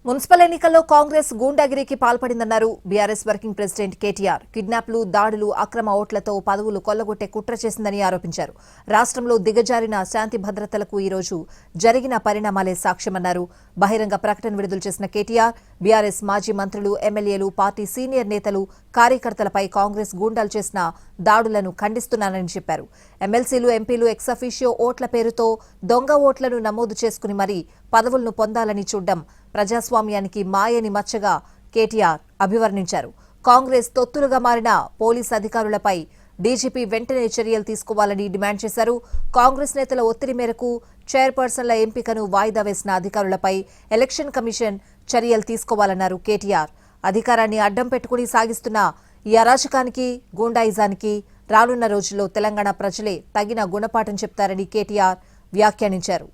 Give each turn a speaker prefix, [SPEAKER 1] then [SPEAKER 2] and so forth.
[SPEAKER 1] Municipal ఎన్నికల్లో కాంగ్రెస్ గూండాగిరికి పాల్పడిందన్నారు బీఆర్ఎస్ వర్కింగ్ ప్రెసిడెంట్ కేటీఆర్. కిడ్నాప్లు, దాడులు, అక్రమ ఓట్లతో పదవులు కొల్లగొట్టే కుట్ర చేసిందని ఆరోపించారు. రాష్ట్రంలో దిగజారిన శాంతి భద్రతలకు ఈ రోజు జరిగిన పరిణామాలే సాక్ష్యమన్నారు. బహిరంగ ప్రకటన విడుదల చేసిన కేటీఆర్ బీఆర్ఎస్ మాజీ మంత్రులు, ఎమ్మెల్యేలు, పార్టీ సీనియర్ నేతలు, కార్యకర్తలపై కాంగ్రెస్ గూండాలు చేసిన దాడులను ఖండిస్తున్నానని చెప్పారు. ఎమ్మెల్సీలు, ఎంపీలు ఎక్సఫీషియో ఓట్ల పేరుతో దొంగ ఓట్లను నమోదు చేసుకుని మరీ పదవులను పొందాలని చూడడం ప్రజాస్వామ్యానికి మాయని మచ్చగా కేటీఆర్ అభివర్ణించారు. కాంగ్రెస్ తొత్తులుగా మారిన పోలీస్ అధికారులపై డీజీపీ వెంటనే చర్యలు తీసుకోవాలని డిమాండ్ చేశారు. కాంగ్రెస్ నేతల ఒత్తిడి మేరకు చైర్పర్సన్ల ఎంపికను వాయిదా వేసిన అధికారులపై ఎలక్షన్ కమిషన్ చర్యలు తీసుకోవాలన్నారు కేటీఆర్. అధికారాన్ని అడ్డం పెట్టుకుని సాగిస్తున్న ఈ అరాచకానికి, గూండాయిజానికి రానున్న రోజుల్లో తెలంగాణ ప్రజలే తగిన గుణపాఠం చెప్తారని కేటీఆర్ వ్యాఖ్యానించారు.